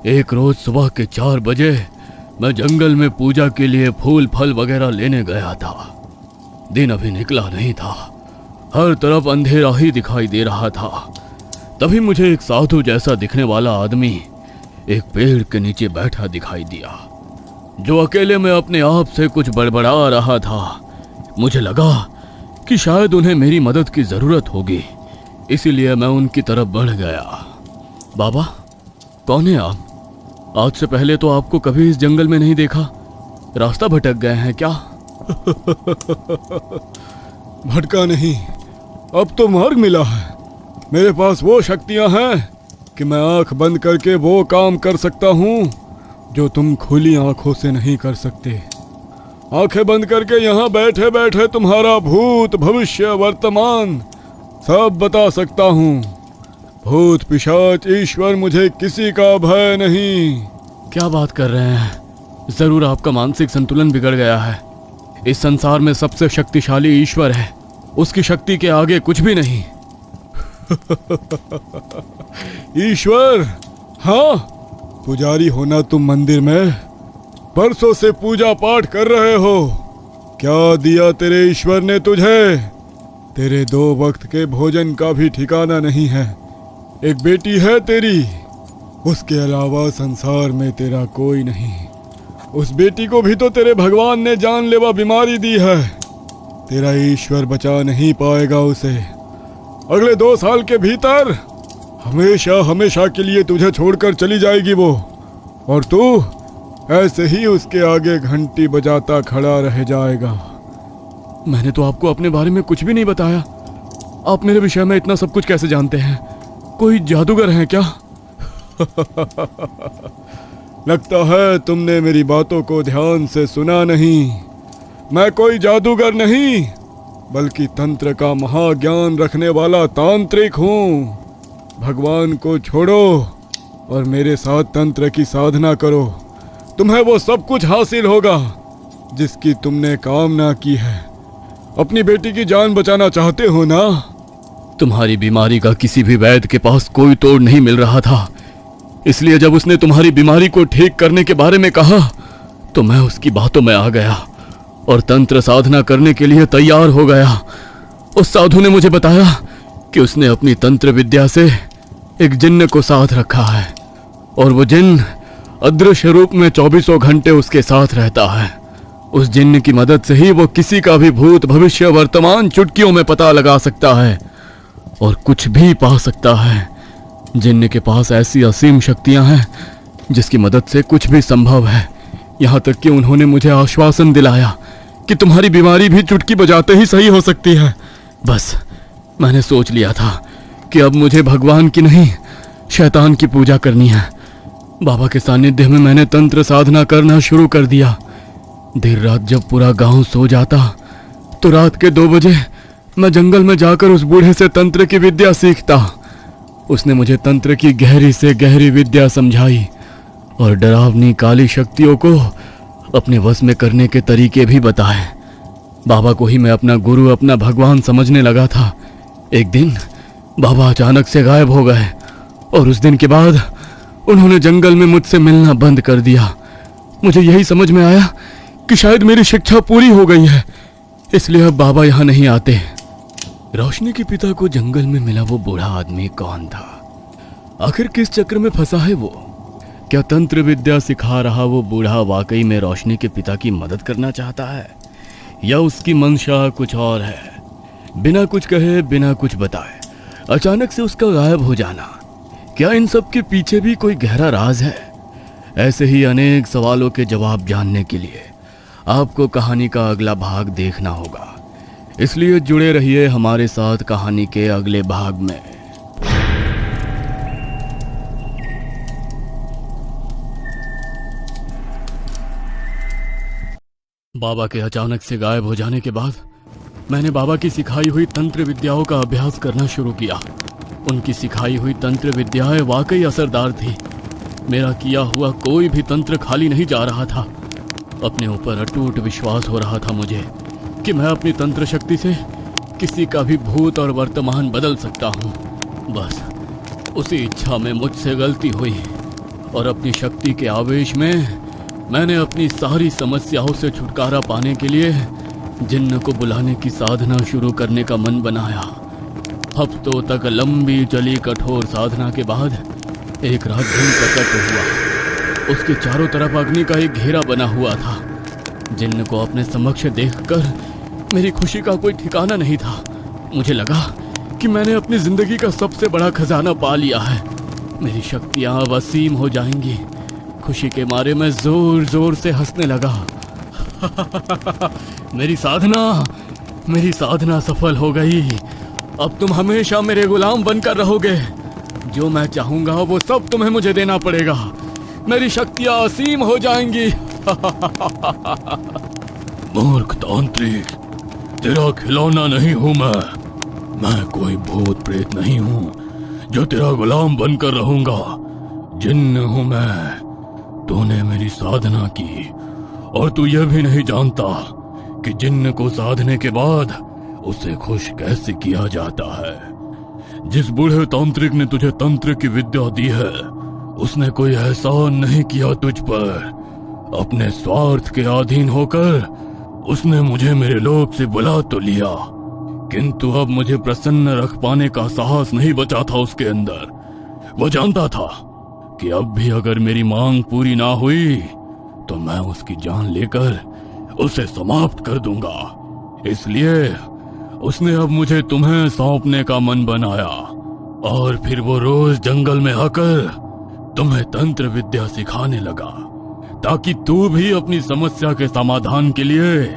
एक रोज सुबह के 4 बजे मैं जंगल में पूजा के लिए फूल फल वगैरह लेने गया था। दिन अभी निकला नहीं था, हर तरफ अंधेरा ही दिखाई दे रहा था। तभी मुझे एक साधु जैसा दिखने वाला आदमी एक पेड़ के नीचे बैठा दिखाई दिया, जो अकेले में अपने आप से कुछ बड़बड़ा रहा था। मुझे लगा कि शायद उन्हें मेरी मदद की जरूरत होगी, इसीलिए मैं उनकी तरफ बढ़ गया। बाबा, कौन है आप? आज से पहले तो आपको कभी इस जंगल में नहीं देखा। रास्ता भटक गए हैं क्या? भटका नहीं, अब तो मार्ग मिला है। मेरे पास वो शक्तियां हैं कि मैं आंख बंद करके वो काम कर सकता हूँ जो तुम खुली आंखों से नहीं कर सकते। आंखें बंद करके यहाँ बैठे बैठे तुम्हारा भूत, भविष्य, वर्तमान सब बता सकता हूँ। भूत, पिशाच, ईश्वर, मुझे किसी का भय नहीं। क्या बात कर रहे हैं? जरूर आपका मानसिक संतुलन बिगड़ गया है। इस संसार में सबसे शक्तिशाली ईश्वर है, उसकी शक्ति के आगे कुछ भी नहीं। ईश्वर? हाँ, पुजारी होना तुम मंदिर में परसों से पूजा पाठ कर रहे हो। क्या दिया तेरे ईश्वर ने तुझे? तेरे 2 वक्त के भोजन का भी ठिकाना नहीं है। एक बेटी है तेरी, उसके अलावा संसार में तेरा कोई नहीं। उस बेटी को भी तो तेरे भगवान ने जानलेवा बीमारी दी है। तेरा ईश्वर बचा नहीं पाएगा उसे। अगले 2 साल के भीतर हमेशा हमेशा के लिए तुझे छोड़कर चली जाएगी वो, और तू ऐसे ही उसके आगे घंटी बजाता खड़ा रह जाएगा। मैंने तो आपको अपने बारे में कुछ भी नहीं बताया। आप मेरे विषय में इतना सब कुछ कैसे जानते हैं? कोई जादूगर हैं क्या? लगता है तुमने मेरी बातों को ध्यान से सुना नहीं। मैं कोई जादूगर नहीं, बल्कि तंत्र का महाज्ञान रखने वाला तांत्रिक हूँ। भगवान को छोड़ो और मेरे साथ तंत्र की साधना करो। तुम्हें वो सब कुछ हासिल होगा जिसकी तुमने कामना की है। अपनी बेटी की जान बचाना चाहते हो ना? तुम्हारी बीमारी का किसी भी वैद्य के पास कोई तोड़ नहीं मिल रहा था, इसलिए जब उसने तुम्हारी बीमारी को ठीक करने के बारे में कहा तो मैं उसकी बातों में आ गया और तंत्र साधना करने के लिए तैयार हो गया। उस साधु ने मुझे बताया कि उसने अपनी तंत्र विद्या से एक जिन्न को साथ रखा है और वो जिन्न अदृश्य रूप में 24 घंटे उसके साथ रहता है। उस जिन्न की मदद से ही वो किसी का भी भूत भविष्य वर्तमान चुटकियों में पता लगा सकता है और कुछ भी पा सकता है। जिन्न के पास ऐसी असीम शक्तियां हैं जिसकी मदद से कुछ भी संभव है। यहाँ तक कि उन्होंने मुझे आश्वासन दिलाया कि तुम्हारी बीमारी भी चुटकी बजाते ही सही हो सकती है। बस मैंने सोच लिया था कि अब मुझे भगवान की नहीं शैतान की पूजा करनी है। बाबा के सानिध्य में मैंने तंत्र साधना करना शुरू कर दिया। देर रात जब पूरा गांव सो जाता तो रात के 2 बजे मैं जंगल में जाकर उस बूढ़े से तंत्र की विद्या सीखता। उसने मुझे तंत्र की गहरी से गहरी विद्या समझाई और डरावनी काली शक्तियों को अपने वश में करने के तरीके भी बताए। बाबा को ही मैं अपना गुरु, अपना भगवान समझने लगा था। एक दिन बाबा अचानक से गायब हो गए और उस दिन के बाद उन्होंने जंगल में मुझसे मिलना बंद कर दिया। मुझे यही समझ में आया कि शायद मेरी शिक्षा पूरी हो गई है, इसलिए अब बाबा यहाँ नहीं आते। रोशनी के पिता को जंगल में मिला वो बूढ़ा आदमी कौन था? आखिर किस चक्र में फंसा है वो? क्या तंत्र विद्या सिखा रहा वो बूढ़ा वाकई में रोशनी के पिता की मदद करना चाहता है, या उसकी मंशा कुछ और है? बिना कुछ कहे, बिना कुछ बताए अचानक से उसका गायब हो जाना, क्या इन सब के पीछे भी कोई गहरा राज है? ऐसे ही अनेक सवालों के जवाब जानने के लिए आपको कहानी का अगला भाग देखना होगा, इसलिए जुड़े रहिए हमारे साथ कहानी के अगले भाग में। बाबा के अचानक से गायब हो जाने के बाद मैंने बाबा की सिखाई हुई तंत्र विद्याओं का अभ्यास करना शुरू किया। उनकी सिखाई हुई तंत्र विद्याएं वाकई असरदार थी। मेरा किया हुआ कोई भी तंत्र खाली नहीं जा रहा था। अपने ऊपर अटूट विश्वास हो रहा था मुझे कि मैं अपनी तंत्र शक्ति से किसी का भी भूत और वर्तमान बदल सकता हूँ। बस उसी इच्छा में मुझसे गलती हुई और अपनी शक्ति के आवेश में मैंने अपनी सारी समस्याओं से छुटकारा पाने के लिए जिन्न को बुलाने की साधना शुरू करने का मन बनाया। हफ्तों तक लंबी चली कठोर साधना के बाद एक रात दिन प्रकट हुआ। उसके चारों तरफ अग्नि का एक घेरा बना हुआ था। जिन्न को अपने समक्ष देखकर मेरी खुशी का कोई ठिकाना नहीं था। मुझे लगा कि मैंने अपनी जिंदगी का सबसे बड़ा खजाना पा लिया है। मेरी शक्तियां अब असीम हो जाएंगी। खुशी के मारे मैं जोर जोर से हंसने लगा। मेरी साधना सफल हो गई। अब तुम हमेशा मेरे गुलाम बनकर रहोगे। जो मैं चाहूंगा वो सब तुम्हें मुझे देना पड़ेगा। मेरी शक्तियां असीम हो जाएंगी। मूर्ख तांत्रिक, तेरा खिलौना नहीं हूं मैं कोई भूत प्रेत नहीं हूं जो तेरा गुलाम बनकर रहूंगा। जिन्न हूं मैं। तूने मेरी साधना की और तू यह भी नहीं जानता कि जिन्न को साधने के बाद उसे खुश कैसे किया जाता है। जिस बूढ़े तांत्रिक ने तुझे तंत्र की विद्या दी है उसने कोई एहसान नहीं किया तुझ पर। अपने स्वार्थ के अधीन होकर उसने मुझे मेरे लोभ से बुला तो लिया, किंतु अब मुझे प्रसन्न रख पाने का साहस नहीं बचा था उसके अंदर। वो जानता था कि अब भी अगर मेरी मांग पूरी ना हुई तो मैं उसकी जान लेकर उसे समाप्त कर दूंगा। इसलिए उसने अब मुझे तुम्हें सौंपने का मन बनाया और फिर वो रोज जंगल में आकर तुम्हें तंत्र विद्या सिखाने लगा ताकि तू भी अपनी समस्या के समाधान के लिए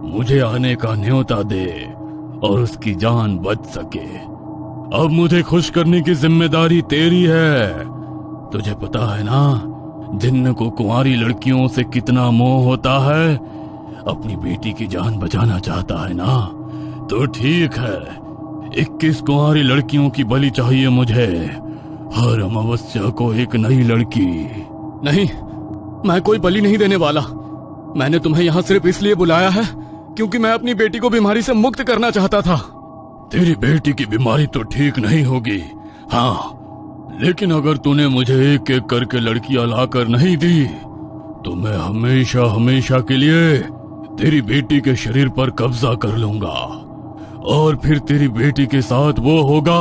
मुझे आने का न्योता दे और उसकी जान बच सके। अब मुझे खुश करने की जिम्मेदारी तेरी है। तुझे पता है ना जिन्न को कुंवारी लड़कियों से कितना मोह होता है। अपनी बेटी की जान बचाना चाहता है ना, तो ठीक है, 21 कुंवारी लड़कियों की बलि चाहिए मुझे। हर अमावस्या को एक नई लड़की। नहीं, मैं कोई बलि नहीं देने वाला। मैंने तुम्हें यहाँ सिर्फ इसलिए बुलाया है क्योंकि मैं अपनी बेटी को बीमारी से मुक्त करना चाहता था। तेरी बेटी की बीमारी तो ठीक नहीं होगी, हाँ, लेकिन अगर तूने मुझे एक एक करके लड़कियां लाकर नहीं दी तो मैं हमेशा हमेशा के लिए तेरी बेटी के शरीर पर कब्जा कर लूंगा और फिर तेरी बेटी के साथ वो होगा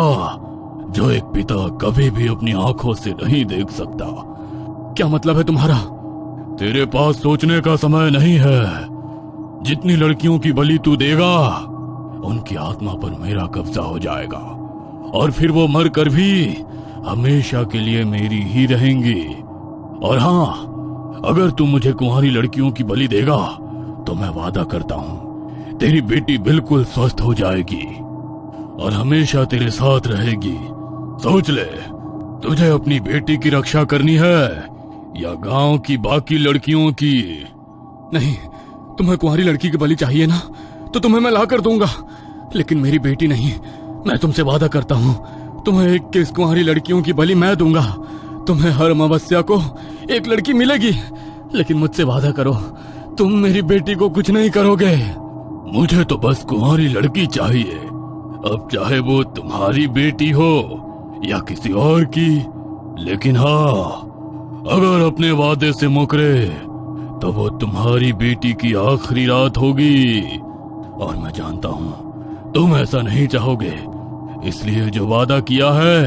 जो एक पिता कभी भी अपनी आंखों से नहीं देख सकता। क्या मतलब है तुम्हारा? तेरे पास सोचने का समय नहीं है। जितनी लड़कियों की बलि तू देगा उनकी आत्मा पर मेरा कब्जा हो जाएगा और फिर वो मर कर भी हमेशा के लिए मेरी ही रहेंगी। और हाँ, अगर तू मुझे कुंवारी लड़कियों की बलि देगा तो मैं वादा करता हूँ तेरी बेटी बिल्कुल स्वस्थ हो जाएगी और हमेशा तेरे साथ रहेगी। सोच ले, तुझे अपनी बेटी की रक्षा करनी है या गांव की बाकी लड़कियों की? नहीं, तुम्हें कुंवारी लड़की की बलि चाहिए ना, तो तुम्हें मैं ला कर दूंगा, लेकिन मेरी बेटी नहीं। मैं तुमसे वादा करता हूँ तुम्हें 21 कुंवारी लड़कियों की बलि मैं दूंगा। तुम्हें हर अमावस्या को एक लड़की मिलेगी, लेकिन मुझसे वादा करो तुम मेरी बेटी को कुछ नहीं करोगे। मुझे तो बस कुंवारी लड़की चाहिए, अब चाहे वो तुम्हारी बेटी हो या किसी और की। लेकिन हाँ, अगर अपने वादे से मुकरे तो वो तुम्हारी बेटी की आखिरी रात होगी और मैं जानता हूँ तुम ऐसा नहीं चाहोगे, इसलिए जो वादा किया है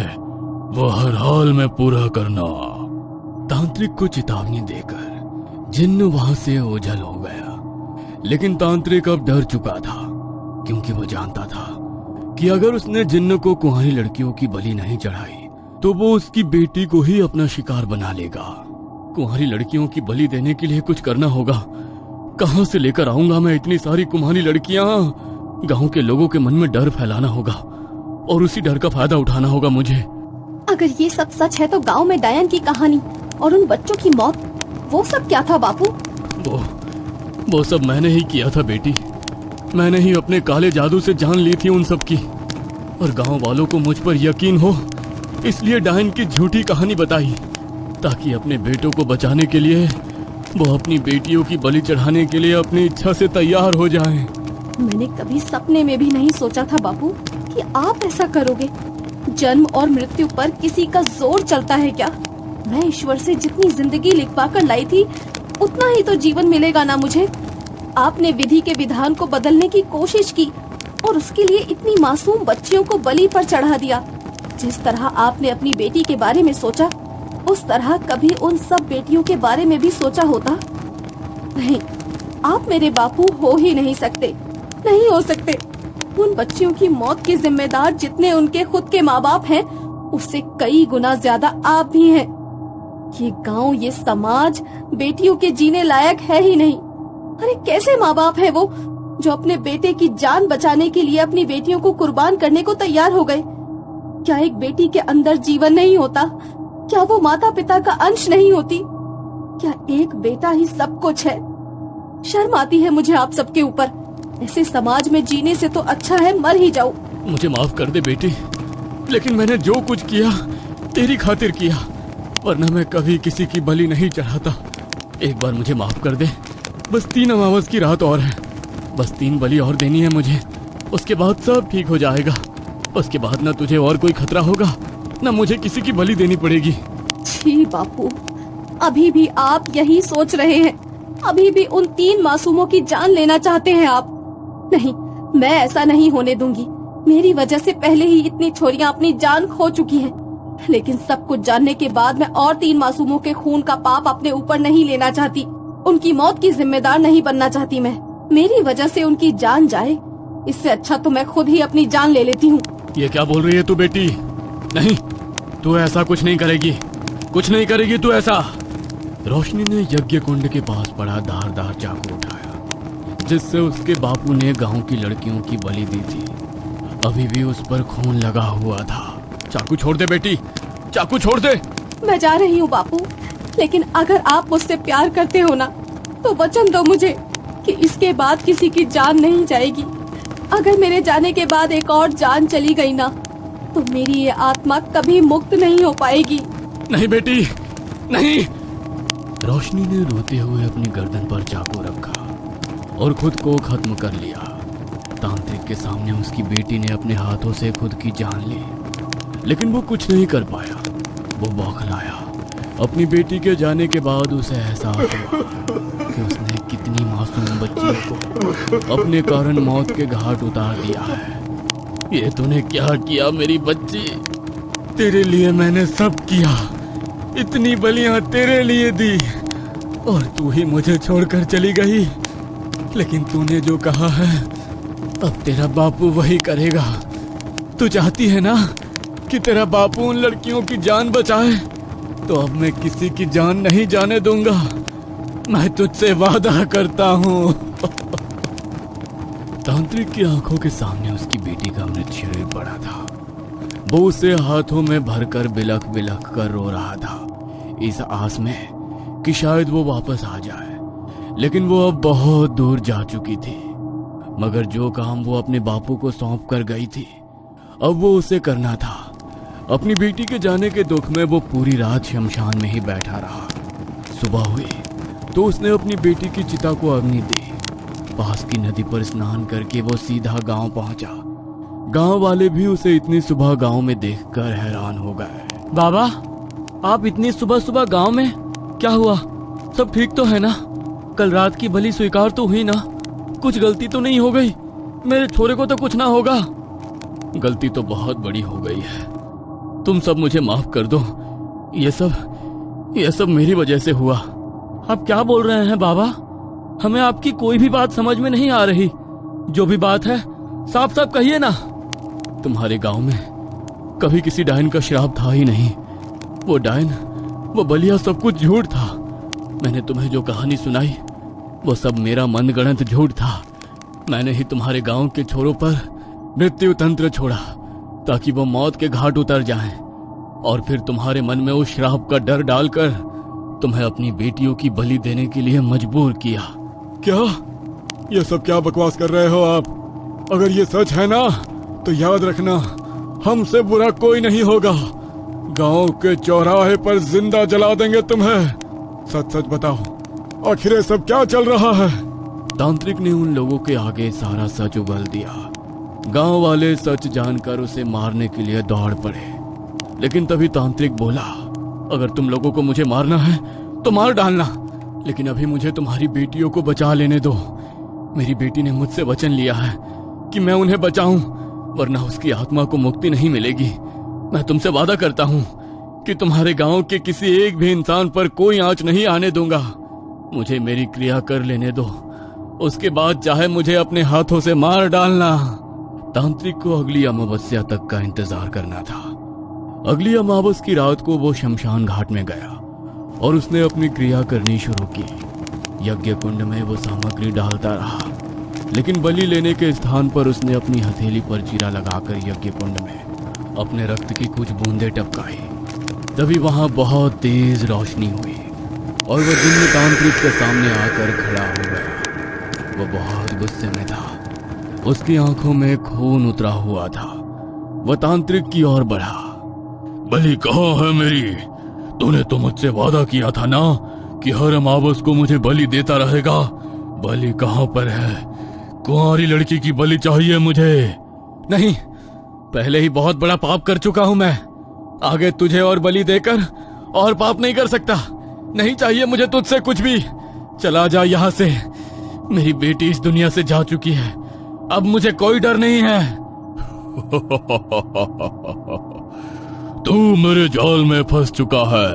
वो हर हाल में पूरा करना। तांत्रिक को चेतावनी देकर जिन्न वहां से ओझल हो गया, लेकिन तांत्रिक अब डर चुका था क्योंकि वो जानता था कि अगर उसने जिन्न को कुंवारी लड़कियों की बलि नहीं चढ़ाई तो वो उसकी बेटी को ही अपना शिकार बना लेगा। कुंवारी लड़कियों की बलि देने के लिए कुछ करना होगा। कहां से लेकर आऊंगा मैं इतनी सारी कुंवारी लड़कियां? गांव के लोगों के मन में डर फैलाना होगा और उसी डर का फायदा उठाना होगा मुझे। अगर ये सब सच है तो गांव में डायन की कहानी और उन बच्चों की मौत, वो सब क्या था बापू? वो सब मैंने ही किया था बेटी। मैंने ही अपने काले जादू से जान ली थी उन सब की, और गांव वालों को मुझ पर यकीन हो इसलिए डायन की झूठी कहानी बताई ताकि अपने बेटों को बचाने के लिए वो अपनी बेटियों की बलि चढ़ाने के लिए अपनी इच्छा से तैयार हो जाएं। मैंने कभी सपने में भी नहीं सोचा था बापू कि आप ऐसा करोगे। जन्म और मृत्यु पर किसी का जोर चलता है क्या? मैं ईश्वर से जितनी जिंदगी लिखवा कर लाई थी उतना ही तो जीवन मिलेगा ना मुझे। आपने विधि के विधान को बदलने की कोशिश की और उसके लिए इतनी मासूम बच्चियों को बलि पर चढ़ा दिया। जिस तरह आपने अपनी बेटी के बारे में सोचा उस तरह कभी उन सब बेटियों के बारे में भी सोचा होता? नहीं, आप मेरे बापू हो ही नहीं सकते, नहीं हो सकते। उन बच्चियों की मौत के जिम्मेदार जितने उनके खुद के माँ बाप हैं, उससे कई गुना ज्यादा आप भी हैं। ये गांव, ये समाज बेटियों के जीने लायक है ही नहीं। अरे कैसे माँ बाप है वो जो अपने बेटे की जान बचाने के लिए अपनी बेटियों को कुर्बान करने को तैयार हो गए? क्या एक बेटी के अंदर जीवन नहीं होता? क्या वो माता पिता का अंश नहीं होती? क्या एक बेटा ही सब कुछ है? शर्म आती है मुझे आप सबके ऊपर। ऐसे समाज में जीने से तो अच्छा है मर ही जाऊं। मुझे माफ कर दे बेटी, लेकिन मैंने जो कुछ किया तेरी खातिर किया, वरना मैं कभी किसी की बलि नहीं चढ़ाता। एक बार मुझे माफ कर दे, बस 3 अमावस की रात और है, बस 3 बलि और देनी है मुझे, उसके बाद सब ठीक हो जाएगा। उसके बाद ना तुझे और कोई खतरा होगा, ना मुझे किसी की बलि देनी पड़ेगी। छी बापू, अभी भी आप यही सोच रहे हैं? अभी भी उन 3 मासूमों की जान लेना चाहते हैं आप? नहीं, मैं ऐसा नहीं होने दूंगी। मेरी वजह से पहले ही इतनी छोरियां अपनी जान खो चुकी हैं, लेकिन सब कुछ जानने के बाद मैं और 3 मासूमों के खून का पाप अपने ऊपर नहीं लेना चाहती। उनकी मौत की जिम्मेदार नहीं बनना चाहती मैं। मेरी वजह से उनकी जान जाए, इससे अच्छा तो मैं खुद ही अपनी जान ले लेती हूँ। ये क्या बोल रही है तू बेटी? नहीं, तू ऐसा कुछ नहीं करेगी, कुछ नहीं करेगी तू ऐसा। रोशनी ने यज्ञ कुंड के पास पड़ा धारदार चाकू उठाया, जिससे उसके बापू ने गांव की लड़कियों की बलि दी थी। अभी भी उस पर खून लगा हुआ था। चाकू छोड़ दे बेटी, चाकू छोड़ दे। मैं जा रही हूँ बापू, लेकिन अगर आप मुझसे प्यार करते हो ना, तो वचन दो मुझे कि इसके बाद किसी की जान नहीं जाएगी। अगर मेरे जाने के बाद एक और जान चली गई ना, तो मेरी ये आत्मा कभी मुक्त नहीं हो पाएगी। नहीं बेटी, नहीं। रोशनी ने रोते हुए अपनी गर्दन पर चाकू रखा और खुद को खत्म कर लिया। तांत्रिक के सामने उसकी बेटी ने अपने हाथों से खुद की जान ली, लेकिन वो कुछ नहीं कर पाया। वो बौखलाया। अपनी बेटी के जाने के बाद उसे एहसास हुआ कि उसने कितनी मासूम बच्ची को अपने कारण मौत के घाट उतार दिया है। ये तूने क्या किया मेरी बच्ची? तेरे लिए मैंने सब किया, इतनी बलियां तेरे लिए दी, और तू ही मुझे छोड़कर चली गई। लेकिन तूने जो कहा है, अब तेरा बापू वही करेगा। तू चाहती है ना कि तेरा बापू उन लड़कियों की जान बचाए, तो अब मैं किसी की जान नहीं जाने दूंगा। मैं तुझसे वादा करता हूँ। तांत्रिक की आंखों के सामने उसकी बेटी का मृत शरीर पड़ा था। वो उसे हाथों में भरकर बिलख बिलख कर रो रहा था, इस आस में कि शायद वो वापस आ जाए। लेकिन वो अब बहुत दूर जा चुकी थी। मगर जो काम वो अपने बापू को सौंप कर गई थी, अब वो उसे करना था। अपनी बेटी के जाने के दुख में वो पूरी रात शमशान में ही बैठा रहा। सुबह हुई तो उसने अपनी बेटी की चिता को अग्नि दी। पास की नदी पर स्नान करके वो सीधा गांव पहुंचा। गांव वाले भी उसे इतनी सुबह गांव में देखकर हैरान हो गए। बाबा, आप इतनी सुबह सुबह गांव में? क्या हुआ? सब ठीक तो है ना? कल रात की बलि स्वीकार तो हुई ना? कुछ गलती तो नहीं हो गई? मेरे छोरे को तो कुछ ना होगा? गलती तो बहुत बड़ी हो गई है, तुम सब मुझे माफ कर दो। ये सब मेरी वजह से हुआ। आप क्या बोल रहे हैं बाबा? हमें आपकी कोई भी बात समझ में नहीं आ रही। जो भी बात है साफ साफ कहिए ना। तुम्हारे गांव में कभी किसी डायन का श्राप था ही नहीं। वो डायन, वो बलिया, सब कुछ झूठ था। मैंने तुम्हें जो कहानी सुनाई, वो सब मेरा मनगढ़ंत झूठ था। मैंने ही तुम्हारे गांव के छोरों पर मृत्यु तंत्र छोड़ा ताकि वो मौत के घाट उतर जाएं, और फिर तुम्हारे मन में उस श्राप का डर डालकर तुम्हें अपनी बेटियों की बलि देने के लिए मजबूर किया। क्या? ये सब क्या बकवास कर रहे हो आप? अगर ये सच है ना, तो याद रखना, हमसे बुरा कोई नहीं होगा। गांव के चौराहे पर जिंदा जला देंगे तुम्हें। सच सच बताओ, आखिर ये सब क्या चल रहा है? तांत्रिक ने उन लोगों के आगे सारा सच उगल दिया। गांव वाले सच जानकर उसे मारने के लिए दौड़ पड़े। लेकिन तभी तांत्रिक बोला, अगर तुम लोगों को मुझे मारना है तो मार डालना, लेकिन अभी मुझे तुम्हारी बेटियों को बचा लेने दो। मेरी बेटी ने मुझसे वचन लिया है कि मैं उन्हें बचाऊं, वरना उसकी आत्मा को मुक्ति नहीं मिलेगी। मैं तुमसे वादा करता हूं कि तुम्हारे गांव के किसी एक भी इंसान पर कोई आंच नहीं आने दूंगा। मुझे मेरी क्रिया कर लेने दो, उसके बाद चाहे मुझे अपने हाथों से मार डालना। तांत्रिक को अगली अमावस्या तक का इंतजार करना था। अगली अमावस की रात को वो शमशान घाट में गया और उसने अपनी क्रिया करनी शुरू की। यज्ञ कुंड में वो सामग्री डालता रहा, लेकिन बलि लेने के स्थान पर उसने अपनी हथेली पर चीरा लगाकर यज्ञ कुंड में अपने रक्त की कुछ बूंदें टपकाई। तभी वहां बहुत तेज रोशनी हुई और वह जिन्न तांत्रिक के सामने आकर खड़ा हो गया। वह बहुत गुस्से में था, उसकी आंखों में खून उतरा हुआ था। वह तांत्रिक की ओर बढ़ा। बलि कहाँ है मेरी? तूने तो मुझसे वादा किया था ना कि हर अमावस को मुझे बलि देता रहेगा। बलि कहाँ पर है? कुंवारी लड़की की बलि चाहिए मुझे। नहीं, पहले ही बहुत बड़ा पाप कर चुका हूं मैं। आगे तुझे और बलि देकर और पाप नहीं कर सकता। नहीं चाहिए मुझे तुझसे कुछ भी। चला जा यहाँ से। मेरी बेटी इस दुनिया से जा चुकी है, अब मुझे कोई डर नहीं है। तू मेरे जाल में फंस चुका है,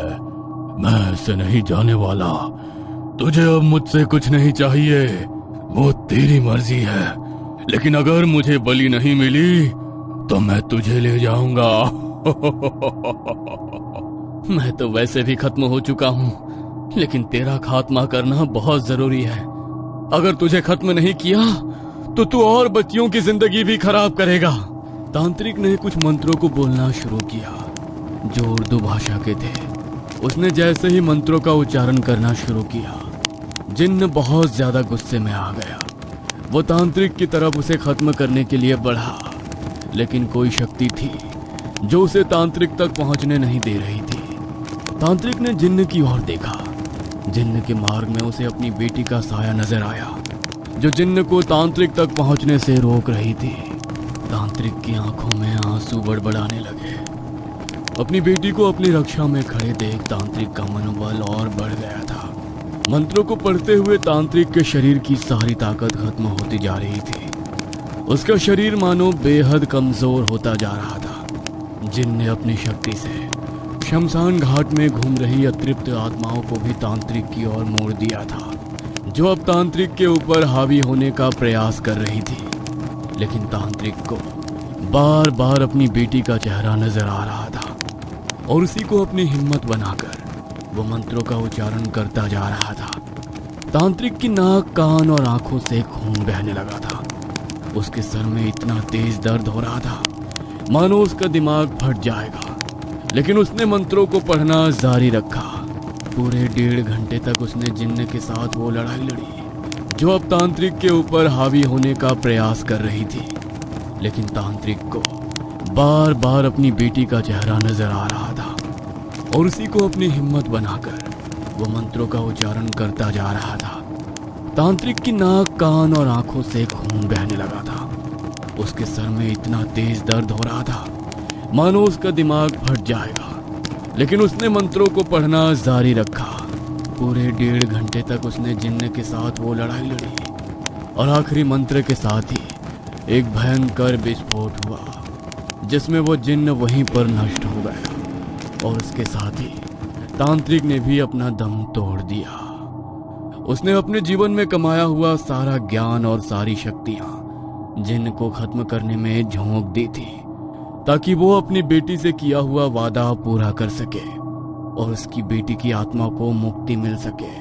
मैं ऐसे नहीं जाने वाला। तुझे अब मुझसे कुछ नहीं चाहिए, वो तेरी मर्जी है। लेकिन अगर मुझे बलि नहीं मिली तो मैं तुझे ले जाऊंगा। मैं तो वैसे भी खत्म हो चुका हूं, लेकिन तेरा खात्मा करना बहुत जरूरी है। अगर तुझे खत्म नहीं किया तो तू और बच्चियों की जिंदगी भी खराब करेगा। तांत्रिक ने कुछ मंत्रों को बोलना शुरू किया जो उर्दू भाषा के थे। उसने जैसे ही मंत्रों का उच्चारण करना शुरू किया, जिन्न बहुत ज्यादा गुस्से में आ गया। वो तांत्रिक की तरफ उसे खत्म करने के लिए बढ़ा, लेकिन कोई शक्ति थी जो उसे तांत्रिक तक पहुंचने नहीं दे रही थी। तांत्रिक ने जिन्न की ओर देखा। जिन्न के मार्ग में उसे अपनी बेटी का साया नजर आया, जो जिन्न को तांत्रिक तक पहुंचने से रोक रही थी। तांत्रिक की आंखों में आंसू बड़बड़ाने लगे। अपनी बेटी को अपनी रक्षा में खड़े देख तांत्रिक का मनोबल और बढ़ गया था। मंत्रों को पढ़ते हुए तांत्रिक के शरीर की सारी ताकत खत्म होती जा रही थी। उसका शरीर मानो बेहद कमजोर होता जा रहा था। जिन्न ने अपनी शक्ति से शमशान घाट में घूम रही अतृप्त आत्माओं को भी तांत्रिक की ओर मोड़ दिया था, जो अब तांत्रिक के ऊपर हावी होने का प्रयास कर रही थी। लेकिन तांत्रिक को बार बार अपनी बेटी का चेहरा नजर आ रहा था और उसी को अपनी हिम्मत बनाकर वो मंत्रों का उच्चारण करता जा रहा था। तांत्रिक की नाक, कान और आंखों से खून बहने लगा था। उसके सर में इतना तेज दर्द हो रहा था मानो उसका दिमाग फट जाएगा, लेकिन उसने मंत्रों को पढ़ना जारी रखा। पूरे 1.5 घंटे तक उसने जिन्न के साथ वो लड़ाई लड़ी जो अब तांत्रिक के ऊपर हावी होने का प्रयास कर रही थी। लेकिन तांत्रिक को बार बार अपनी बेटी का चेहरा नजर आ रहा था और उसी को अपनी हिम्मत बनाकर वो मंत्रों का उच्चारण करता जा रहा था। तांत्रिक की नाक, कान और आंखों से खून बहने लगा था। उसके सर में इतना तेज दर्द हो रहा था मानो उसका दिमाग फट जाएगा, लेकिन उसने मंत्रों को पढ़ना जारी रखा। पूरे 1.5 घंटे तक उसने जिन्न के साथ वो लड़ाई लड़ी और आखिरी मंत्र के साथ ही एक भयंकर विस्फोट हुआ, जिसमें वो जिन्न वहीं पर नष्ट हो गया और उसके साथ ही तांत्रिक ने भी अपना दम तोड़ दिया। उसने अपने जीवन में कमाया हुआ सारा ज्ञान और सारी शक्तियां जिन्न को खत्म करने में झोंक दी थी, ताकि वो अपनी बेटी से किया हुआ वादा पूरा कर सके और उसकी बेटी की आत्मा को मुक्ति मिल सके।